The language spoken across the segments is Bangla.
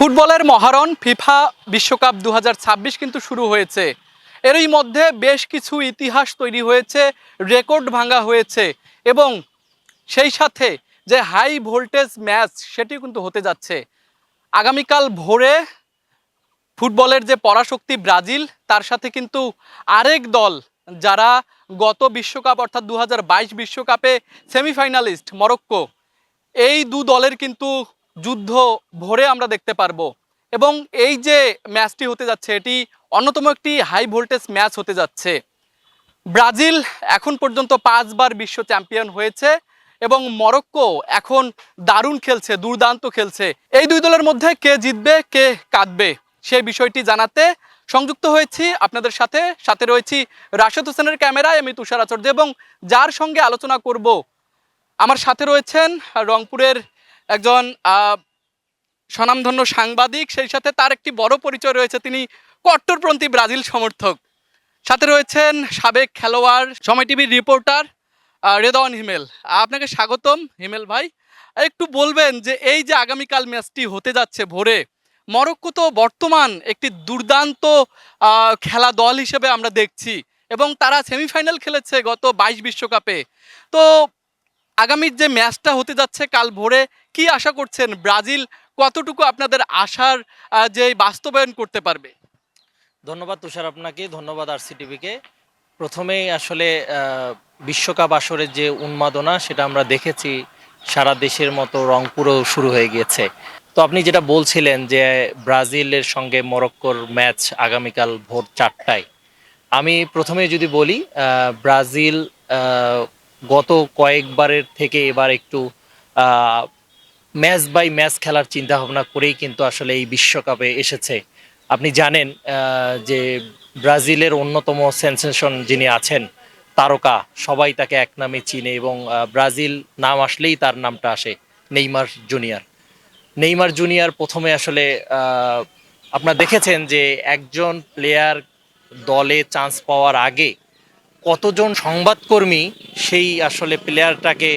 ফুটবলের মহারণ ফিফা বিশ্বকাপ 2026 কিন্তু শুরু হয়েছে। এরই মধ্যে বেশ কিছু ইতিহাস তৈরি হয়েছে, রেকর্ড ভাঙা হয়েছে এবং সেই সাথে যে হাই ভোল্টেজ ম্যাচ সেটি কিন্তু হতে যাচ্ছে। আগামীকাল ভোরে ফুটবলের যে পরাশক্তি ব্রাজিল, তার সাথে কিন্তু আরেক দল যারা গত বিশ্বকাপ অর্থাৎ 2022 বিশ্বকাপে সেমিফাইনালিস্ট মরক্কো, এই দু দলের কিন্তু যুদ্ধ ভোরে আমরা দেখতে পারবো। এবং এই যে ম্যাচটি হতে যাচ্ছে এটি অন্যতম একটি হাই ভোল্টেজ ম্যাচ হতে যাচ্ছে। ব্রাজিল এখন পর্যন্ত 5 বার বিশ্ব চ্যাম্পিয়ন হয়েছে এবং মরক্কো এখন দারুণ খেলছে, দুর্দান্ত খেলছে। এই দুই দলের মধ্যে কে জিতবে কে কাঁদবে সেই বিষয়টি জানাতে সংযুক্ত হয়েছি আপনাদের সাথে। সাথে রয়েছি রাশেদ হোসেনের ক্যামেরায়, আমি তুষার আচার্য, এবং যার সঙ্গে আলোচনা করব আমার সাথে রয়েছেন রংপুরের একজন স্বনামধন্য সাংবাদিক, সেই সাথে তার একটি বড় পরিচয় রয়েছে, তিনি কট্টরপন্থী ব্রাজিল সমর্থক। সাথে রয়েছেন সাবেক খেলোয়াড়, সময় টিভির রিপোর্টার রেদওয়ান হিমেল। আপনাকে স্বাগতম হিমেল ভাই। একটু বলবেন যে এই যে আগামীকাল ম্যাচটি হতে যাচ্ছে ভোরে, মরক্কো তো বর্তমান একটি দুর্দান্ত খেলা দল হিসেবে আমরা দেখছি এবং তারা সেমিফাইনাল খেলেছে গত 22 বিশ্বকাপে। তো আগামীর যে ম্যাচটা হতে যাচ্ছে কাল ভোরে, কি আশা করছেন ব্রাজিল কতটুকু আপনাদের আশার যে বাস্তবায়ন করতে পারবে? ধন্যবাদ তুষার, আপনাকে ধন্যবাদ আরসিটিভিকে। প্রথমেই আসলে বিশ্বকাপ আসরের যে উন্মাদনা সেটা আমরা দেখেছি, সারা দেশের মতো রংপুরেও শুরু হয়ে গিয়েছে। তো আপনি যেটা বলছিলেন যে ব্রাজিলের সঙ্গে মরক্কোর ম্যাচ আগামীকাল ভোর 4টায়, আমি প্রথমে যদি বলি ব্রাজিল গত কয়েকবারের থেকে এবার একটু ম্যাচ বাই ম্যাচ খেলার চিন্তা ভাবনা করেই কিন্তু আসলে এই বিশ্বকাপে এসেছে। আপনি জানেন যে ব্রাজিলের অন্যতম সেন্সেশন যিনি আছেন, তারকা, সবাই তাকে এক নামে চিনে এবং ব্রাজিল নাম আসলেই তার নামটা আসে, নেইমার জুনিয়র। নেইমার জুনিয়র প্রথমে আসলে আপনারা দেখেছেন যে একজন প্লেয়ার দলে চান্স পাওয়ার আগে কতজন সংবাদকর্মী সেই আসলে প্লেয়ারটাকে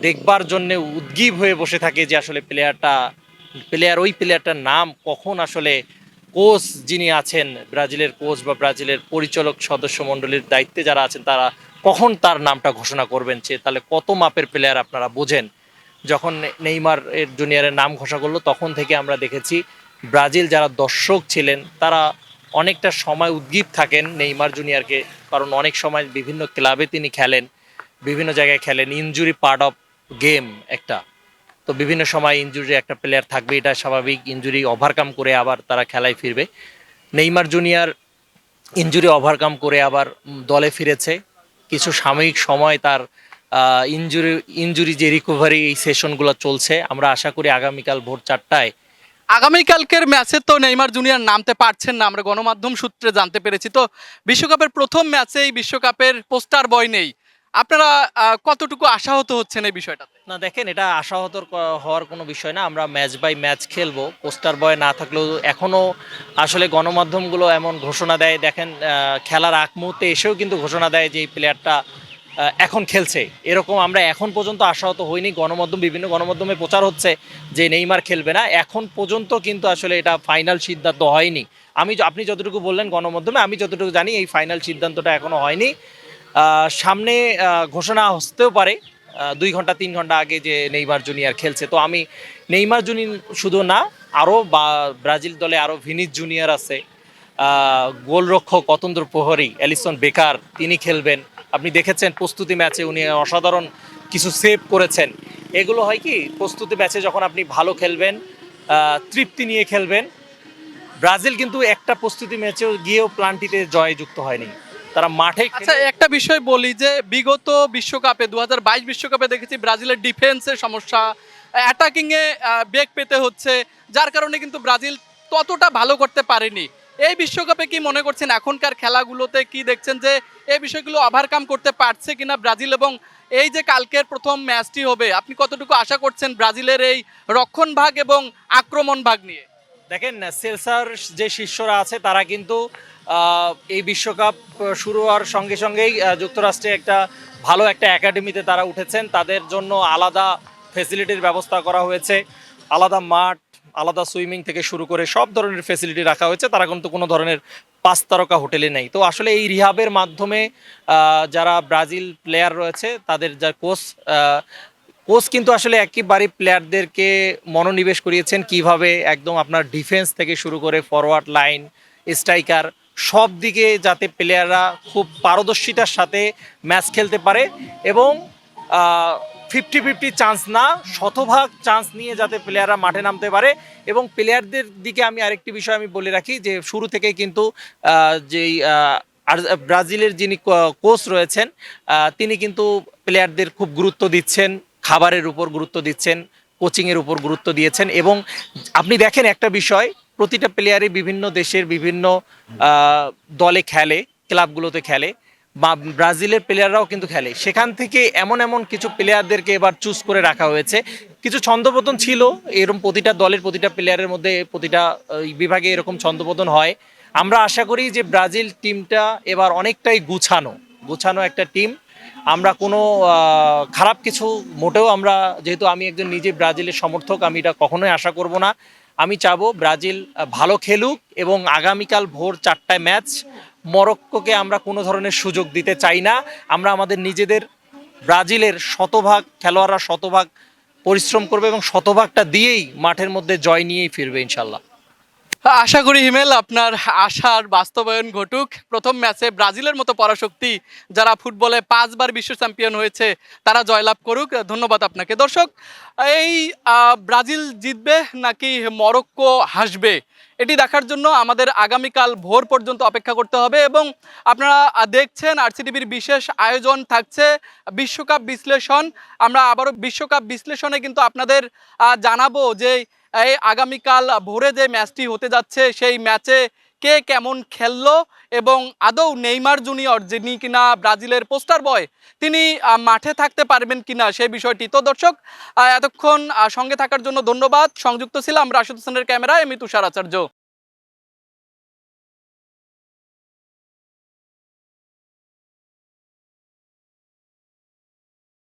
দেখবার জন্য উদ্গ্রীব হয়ে বসে থাকে যে আসলে ওই প্লেয়ারটার নাম কখন আসলে কোচ যিনি আছেন, ব্রাজিলের কোচ বা ব্রাজিলের পরিচালক সদস্য মণ্ডলীর দায়িত্বে যারা আছেন, তারা কখন তার নামটা ঘোষণা করবেন। সে তাহলে কত মাপের প্লেয়ার আপনারা বোঝেন। যখন নেইমার জুনিয়রের নাম ঘোষণা করলো তখন থেকে আমরা দেখেছি ব্রাজিল যারা দর্শক ছিলেন তারা অনেকটা সময় উদ্গ্রীব থাকেন নেইমার জুনিয়রকে, কারণ অনেক সময় বিভিন্ন ক্লাবে তিনি খেলেন, বিভিন্ন জায়গায় খেলেন। ইনজুরি পার্ট অফ গেম একটা, তো বিভিন্ন সময় ইনজুরি একটা প্লেয়ার থাকবে, এটা স্বাভাবিক। ইনজুরি ওভারকাম করে আবার তারা খেলায় ফিরবে। নেইমার জুনিয়র ইনজুরি ওভারকাম করে আবার দলে ফিরেছে। কিছু সাময়িক সময় তার ইনজুরি যে রিকভারি, এই সেশনগুলো চলছে। আমরা আশা করি আগামীকাল ভোর 4টায়। আগামীকালকের ম্যাচে তো নেইমার জুনিয়র নামতে পারছেন না, আমরা গণমাধ্যম সূত্রে জানতে পেরেছি। তো বিশ্বকাপের প্রথম ম্যাচেই বিশ্বকাপের পোস্টার বয় নেই, আপনারা কতটুকু আশাহত হচ্ছেন এই বিষয়টাতে? না দেখেন, এটা আশাহতর হওয়ার কোনো বিষয় না। আমরা ম্যাচ বাই ম্যাচ খেলবো, পোস্টার বয় না থাকলেও এখনও আসলে গণমাধ্যমগুলো এমন ঘোষণা দেয়, দেখেন খেলার আগ মুহূর্তে এসেও কিন্তু ঘোষণা দেয় যে এই প্লেয়ারটা এখন খেলছে। এরকম আমরা এখন পর্যন্ত আশাহত হইনি। বিভিন্ন গণমাধ্যমে প্রচার হচ্ছে যে নেইমার খেলবে না, এখন পর্যন্ত কিন্তু আসলে এটা ফাইনাল সিদ্ধান্ত হয়নি। আপনি যতটুকু বললেন গণমাধ্যমে, আমি যতটুকু জানি এই ফাইনাল সিদ্ধান্তটা এখনও হয়নি। সামনে ঘোষণা হতেও পারে 2 ঘন্টা 3 ঘন্টা আগে যে নেইমার জুনিয়র খেলছে। তো আমি নেইমার জুনিয়র শুধু না, আরও ব্রাজিল দলে আরও ভিনিস জুনিয়র আছে, গোলরক্ষক অতন্দ্র প্রহরী অ্যালিসন বেকার, তিনি খেলবেন। আপনি দেখেছেন প্রস্তুতি ম্যাচে উনি অসাধারণ কিছু সেভ করেছেন। এগুলো হয় কি, প্রস্তুতি ম্যাচে যখন আপনি ভালো খেলবেন, তৃপ্তি নিয়ে খেলবেন। ব্রাজিল কিন্তু একটা প্রস্তুতি ম্যাচেও গিয়েও প্লান্টিতে জয় যুক্ত হয়নি, তারা মাঠে। আচ্ছা, একটা বিষয় বলি যে বিগত বিশ্বকাপে 2022 বিশ্বকাপে দেখেছি ব্রাজিলের ডিফেন্সের সমস্যা, অ্যাটাকিংয়ে বেগ পেতে হচ্ছে, যার কারণে কিন্তু ব্রাজিল ততটা ভালো করতে পারেনি। এই বিশ্বকাপে কি মনে করছেন, এখনকার খেলাগুলোতে কি দেখছেন যে এই বিষয়গুলো ওভারকাম করতে পারছে কিনা ব্রাজিল? এবং এই যে কালকের প্রথম ম্যাচটি হবে, আপনি কতটুকু আশা করছেন ব্রাজিলের এই রক্ষণ ভাগ এবং আক্রমণ ভাগ নিয়ে? দেখেন, সেলসার যে শিষ্যরা আছে তারা কিন্তু এই বিশ্বকাপ শুরু হওয়ার সঙ্গে সঙ্গেই যুক্তরাষ্ট্রে ভালো একটা একাডেমিতে তারা উঠেছেন। তাদের জন্য আলাদা ফেসিলিটির ব্যবস্থা করা হয়েছে, আলাদা মাঠ, আলাদা সুইমিং থেকে শুরু করে সব ধরনের ফেসিলিটি রাখা হয়েছে, তারা কিন্তু কোনো ধরনের 5 তারকা হোটেলে নেই। তো আসলে এই রিহাবের মাধ্যমে যারা ব্রাজিল প্লেয়ার রয়েছে তাদের যা কোচ কিন্তু আসলে একেবারে প্লেয়ারদেরকে মনোনিবেশ করিয়েছেন কিভাবে একদম আপনার ডিফেন্স থেকে শুরু করে ফরওয়ার্ড লাইন, স্ট্রাইকার, সব দিকে যাতে প্লেয়াররা খুব পারদর্শিতার সাথে ম্যাচ খেলতে পারে এবং 50-50 চান্স না, শতভাগ চান্স নিয়ে যাতে প্লেয়াররা মাঠে নামতে পারে। এবং প্লেয়ারদের দিকে আমি আরেকটি বিষয় আমি বলে রাখি যে শুরু থেকেই কিন্তু যেই আর ব্রাজিলের যিনি কোচ রয়েছেন তিনি কিন্তু প্লেয়ারদের খুব গুরুত্ব দিচ্ছেন, খাবারের উপর গুরুত্ব দিচ্ছেন, কোচিংয়ের উপর গুরুত্ব দিয়েছেন। এবং আপনি দেখেন একটা বিষয়, প্রতিটা প্লেয়ারই বিভিন্ন দেশের বিভিন্ন দলে খেলে, ক্লাবগুলোতে খেলে, বা ব্রাজিলের প্লেয়াররাও কিন্তু খেলে। সেখান থেকে এমন এমন কিছু প্লেয়ারদেরকে এবার চুজ করে রাখা হয়েছে। কিছু ছন্দপতন ছিল, এরকম প্রতিটা দলের প্রতিটা প্লেয়ারের মধ্যে প্রতিটা বিভাগে এরকম ছন্দপতন হয়। আমরা আশা করি যে ব্রাজিল টিমটা এবার অনেকটাই গুছানো একটা টিম। আমরা কোনো খারাপ কিছু মোটেও আমরা, যেহেতু আমি একজন নিজে ব্রাজিলের সমর্থক, আমি এটা কখনোই আশা করব না। আমি চাবো ব্রাজিল ভালো খেলুক এবং আগামীকাল ভোর 4টায় ম্যাচ। মরক্কোকে আমরা কোনো ধরনের সুযোগ দিতে চাই না। আমরা আমাদের নিজেদের ব্রাজিলের শতভাগ খেলোয়াড়রা শতভাগ পরিশ্রম করবে এবং শতভাগটা দিয়েই মাঠের মধ্যে জয় নিয়েই ফিরবে ইনশাল্লাহ। আশা করি হিমেল আপনার আশার বাস্তবায়ন ঘটুক। প্রথম ম্যাচে ব্রাজিলের মতো পরাশক্তি যারা ফুটবলে 5বার বিশ্ব চ্যাম্পিয়ন হয়েছে তারা জয়লাভ করুক। ধন্যবাদ আপনাকে। দর্শক, এই ব্রাজিল জিতবে নাকি মরক্কো হাসবে এটি দেখার জন্য আমাদের আগামীকাল ভোর পর্যন্ত অপেক্ষা করতে হবে। এবং আপনারা দেখছেন আরসিটিভির বিশেষ আয়োজন থাকছে বিশ্বকাপ বিশ্লেষণ। আমরা আবারও বিশ্বকাপ বিশ্লেষণে কিন্তু আপনাদের জানাবো যে এই আগামীকাল ভোরে যে ম্যাচটি হতে যাচ্ছে সেই ম্যাচে কে কেমন খেললো এবং আদৌ নেইমার জুনিয়র, যিনি কিনা ব্রাজিলের পোস্টার বয়, তিনি মাঠে থাকতে পারবেন কিনা সেই বিষয়টি। তো দর্শক, এতক্ষণ সঙ্গে থাকার জন্য ধন্যবাদ। সংযুক্ত ছিলাম রাশেদ হোসেনের ক্যামেরায়, আমি তুষার আচার্য।